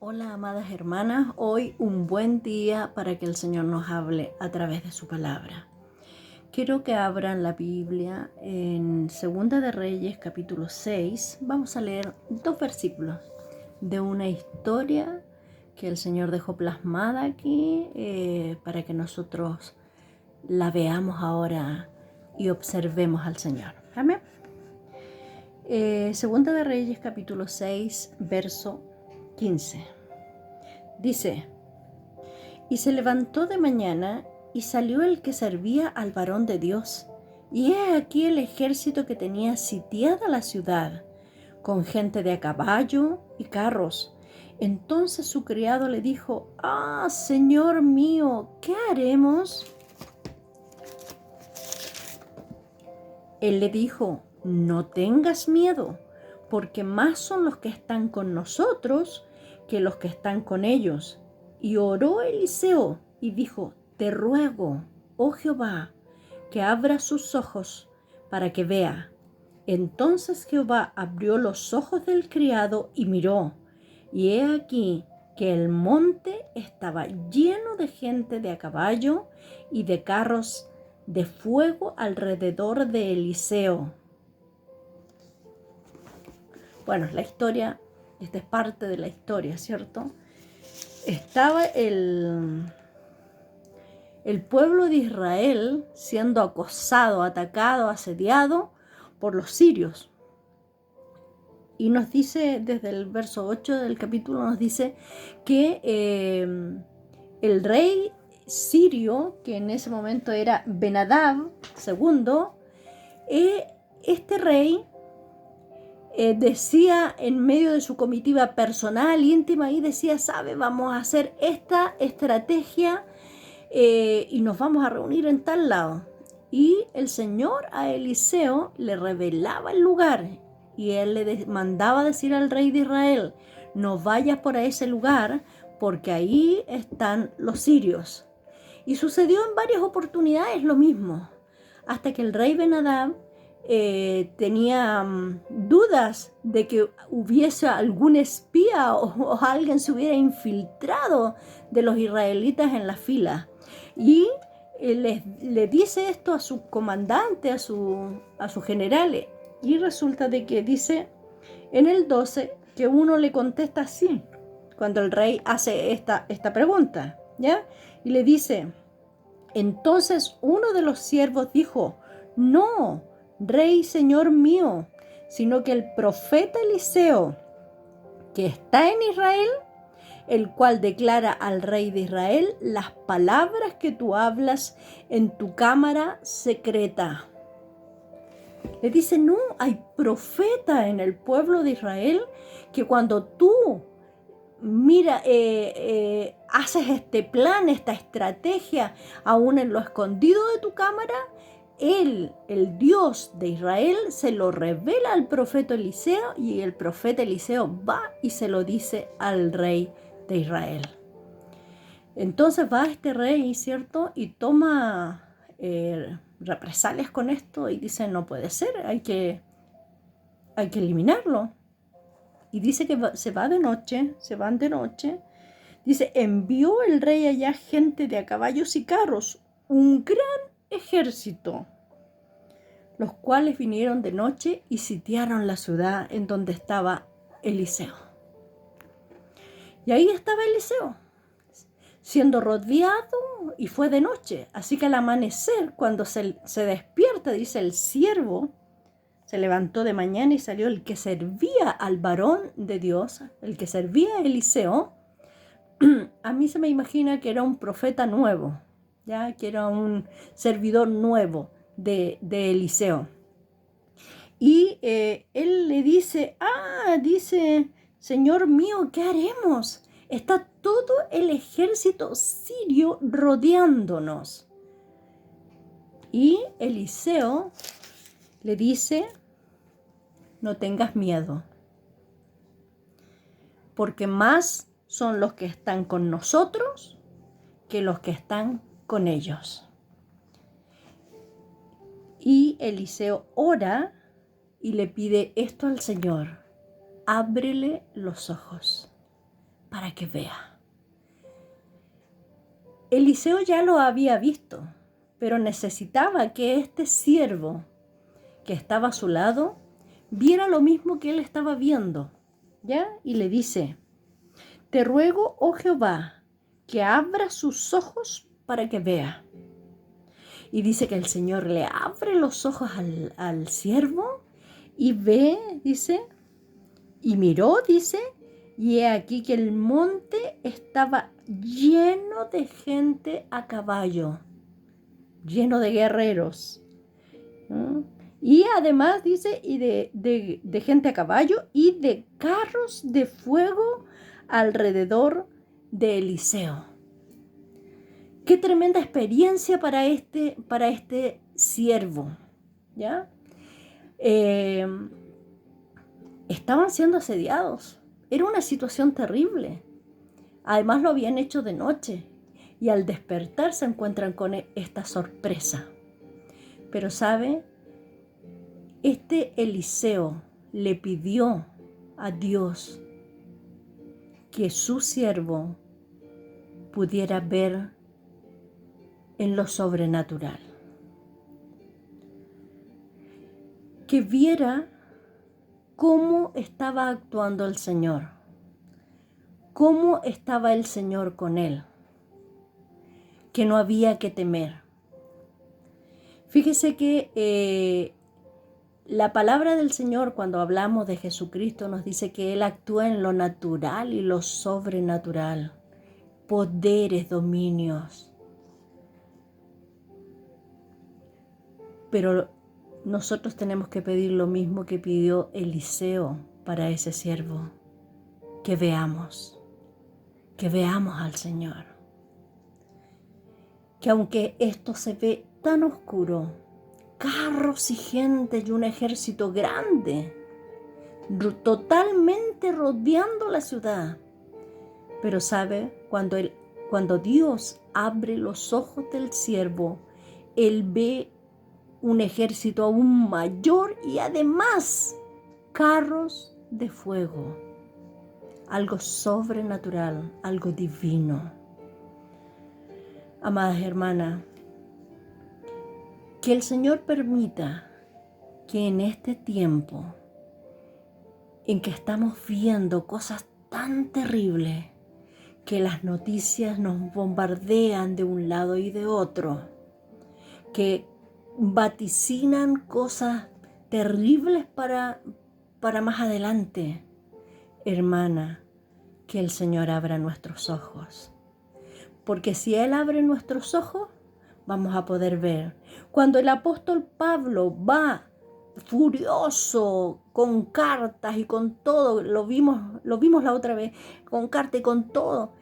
Hola, amadas hermanas, hoy un buen día para que el Señor nos hable a través de su palabra. Quiero que abran la Biblia en Segunda de Reyes, capítulo 6. Vamos a leer 2 versículos de una historia que el Señor dejó plasmada aquí para que nosotros la veamos ahora y observemos al Señor. Amén. Segunda de Reyes, capítulo 6, verso 15. Dice: Y se levantó de mañana y salió el que servía al varón de Dios. Y he aquí el ejército que tenía sitiada la ciudad, con gente de a caballo y carros. Entonces su criado le dijo: «Ah, Señor mío, ¿qué haremos?» Él le dijo: «No tengas miedo, porque más son los que están con nosotros que los que están con ellos». Y oró Eliseo y dijo: «Te ruego, oh Jehová, que abra sus ojos para que vea». Entonces Jehová abrió los ojos del criado y miró, y he aquí que el monte estaba lleno de gente de a caballo y de carros de fuego alrededor de Eliseo. Bueno, la historia, esta es parte de la historia, ¿cierto? Estaba el pueblo de Israel siendo acosado, atacado, asediado por los sirios. Y nos dice, desde el verso 8 del capítulo, nos dice que el rey sirio, que en ese momento era Ben-Hadad II, este rey decía en medio de su comitiva personal, íntima, y decía: «¿Sabe? Vamos a hacer esta estrategia y nos vamos a reunir en tal lado». Y el Señor a Eliseo le revelaba el lugar y él le mandaba decir al rey de Israel: «No vayas por ese lugar porque ahí están los sirios». Y sucedió en varias oportunidades lo mismo, hasta que el rey Ben-Hadad tenía dudas de que hubiese algún espía o alguien se hubiera infiltrado de los israelitas en la fila. Y le dice esto a su comandante, a sus generales. Y resulta de que dice en el 12 que uno le contesta así, cuando el rey hace esta pregunta, ¿ya? Y le dice: «Entonces uno de los siervos dijo: «No, rey, señor mío, sino que el profeta Eliseo, que está en Israel, el cual declara al rey de Israel las palabras que tú hablas en tu cámara secreta». Le dice: «No, hay profeta en el pueblo de Israel que cuando tú haces este plan, esta estrategia, aún en lo escondido de tu cámara, él, el Dios de Israel, se lo revela al profeta Eliseo y el profeta Eliseo va y se lo dice al rey de Israel». Entonces va este rey, ¿cierto? Y toma represalias con esto y dice: «No puede ser, hay que eliminarlo». Y dice que se van de noche. Dice: «Envió el rey allá gente de a caballos y carros, un gran ejército, los cuales vinieron de noche y sitiaron la ciudad en donde estaba Eliseo». Y ahí estaba Eliseo, siendo rodeado, y fue de noche. Así que al amanecer, cuando se despierta, dice, el siervo se levantó de mañana y salió el que servía al varón de Dios, el que servía a Eliseo. A mí se me imagina que era un profeta nuevo, ya que era un servidor nuevo de Eliseo. Y él le dice: dice: «Señor mío, ¿qué haremos? Está todo el ejército sirio rodeándonos». Y Eliseo le dice: «No tengas miedo, porque más son los que están con nosotros que los que están con ellos». Y Eliseo ora y le pide esto al Señor: «Ábrele los ojos para que vea. Eliseo ya lo había visto, pero necesitaba que este siervo que estaba a su lado viera lo mismo que él estaba viendo, ¿ya? Y le dice: te ruego, oh Jehová, que abra sus ojos para que vea. Y dice que el Señor le abre los ojos al siervo y ve, dice, y miró, dice, y he aquí que el monte estaba lleno de gente a caballo, lleno de guerreros. ¿No? Y además dice, y de gente a caballo y de carros de fuego alrededor de Eliseo. Qué tremenda experiencia para este siervo, ¿ya? Estaban siendo asediados. Era una situación terrible. Además lo habían hecho de noche y al despertar se encuentran con esta sorpresa. Pero ¿sabe? Este Eliseo le pidió a Dios que su siervo pudiera ver en lo sobrenatural, que viera cómo estaba actuando el Señor, cómo estaba el Señor con él, que no había que temer. Fíjese que la palabra del Señor, cuando hablamos de Jesucristo, nos dice que Él actúa en lo natural y lo sobrenatural, poderes, dominios. Pero nosotros tenemos que pedir lo mismo que pidió Eliseo para ese siervo, que veamos al Señor. Que aunque esto se ve tan oscuro, carros y gente y un ejército grande, totalmente rodeando la ciudad. Pero sabe, cuando Dios abre los ojos del siervo, Él ve un ejército aún mayor y además carros de fuego. Algo sobrenatural, algo divino. Amadas hermanas, que el Señor permita que en este tiempo en que estamos viendo cosas tan terribles, que las noticias nos bombardean de un lado y de otro, que vaticinan cosas terribles para más adelante, hermana, que el Señor abra nuestros ojos. Porque si Él abre nuestros ojos, vamos a poder ver. Cuando el apóstol Pablo va furioso con cartas y con todo, lo vimos la otra vez, con cartas y con todo,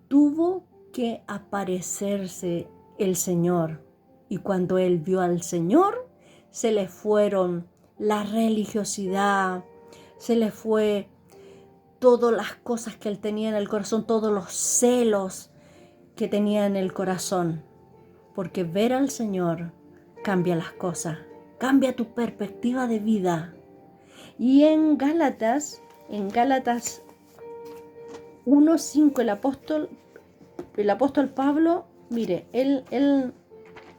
tuvo que aparecerse el Señor. Y cuando él vio al Señor, se le fueron la religiosidad, se le fue todas las cosas que él tenía en el corazón, todos los celos que tenía en el corazón. Porque ver al Señor cambia las cosas, cambia tu perspectiva de vida. Y en Gálatas 1:5, el apóstol Pablo, mire, él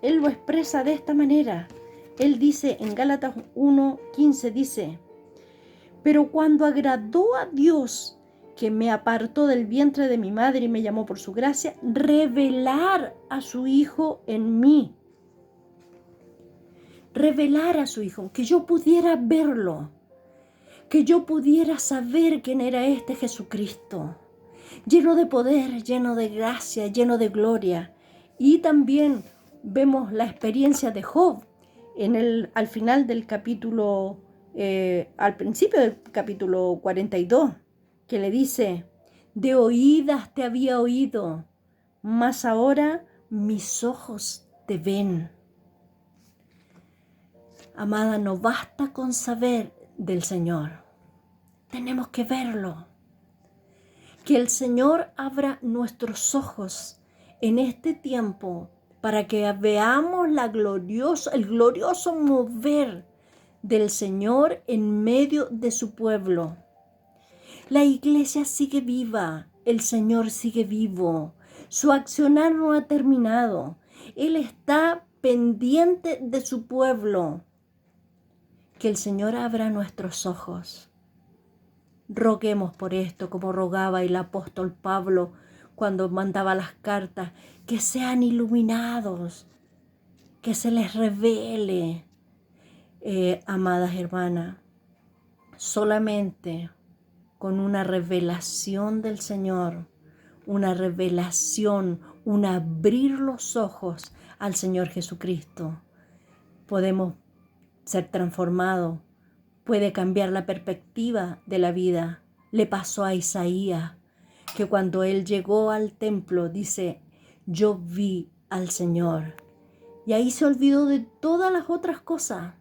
lo expresa de esta manera. Él dice en Gálatas 1:15, dice: pero cuando agradó a Dios, que me apartó del vientre de mi madre y me llamó por su gracia, revelar a su Hijo en mí. Revelar a su Hijo, que yo pudiera verlo, que yo pudiera saber quién era este Jesucristo, lleno de poder, lleno de gracia, lleno de gloria. Y también vemos la experiencia de Job al final del capítulo, al principio del capítulo 42, que le dice: de oídas te había oído, mas ahora mis ojos te ven. Amada, no basta con saber del Señor, tenemos que verlo. Que el Señor abra nuestros ojos en este tiempo para que veamos el glorioso mover del Señor en medio de su pueblo. La iglesia sigue viva, el Señor sigue vivo. Su accionar no ha terminado. Él está pendiente de su pueblo. Que el Señor abra nuestros ojos. Roguemos por esto, como rogaba el apóstol Pablo cuando mandaba las cartas, que sean iluminados, que se les revele. Amadas hermanas, solamente con una revelación del Señor, una revelación, un abrir los ojos al Señor Jesucristo, podemos ser transformados, puede cambiar la perspectiva de la vida. Le pasó a Isaías, que cuando él llegó al templo, dice, yo vi al Señor. Y ahí se olvidó de todas las otras cosas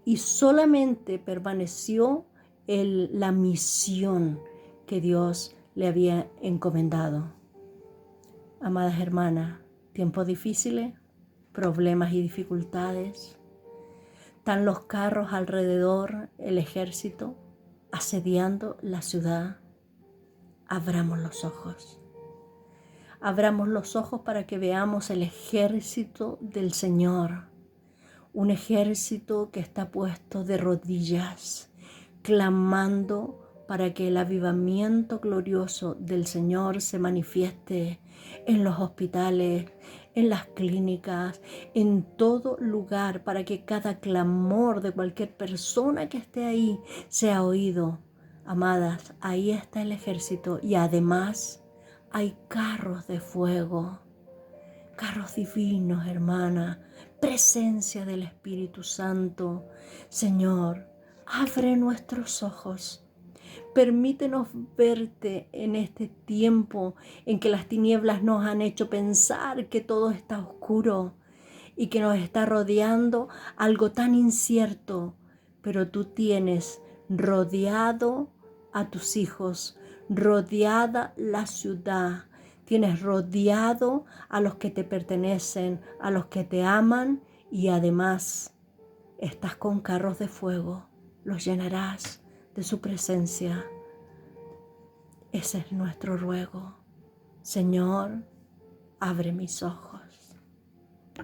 y solamente permaneció la misión que Dios le había encomendado. Amadas hermanas, tiempos difíciles, problemas y dificultades. Están los carros alrededor, el ejército, asediando la ciudad. Abramos los ojos. Abramos los ojos para que veamos el ejército del Señor. Un ejército que está puesto de rodillas, clamando para que el avivamiento glorioso del Señor se manifieste en los hospitales, en las clínicas, en todo lugar, para que cada clamor de cualquier persona que esté ahí sea oído. Amadas, ahí está el ejército y además hay carros de fuego, carros divinos, hermana, presencia del Espíritu Santo. Señor, abre nuestros ojos. Permítenos verte en este tiempo en que las tinieblas nos han hecho pensar que todo está oscuro y que nos está rodeando algo tan incierto, pero tú tienes rodeado a tus hijos, rodeada la ciudad, tienes rodeado a los que te pertenecen, a los que te aman y además estás con carros de fuego, los llenarás de su presencia. Ese es nuestro ruego. Señor, abre mis ojos.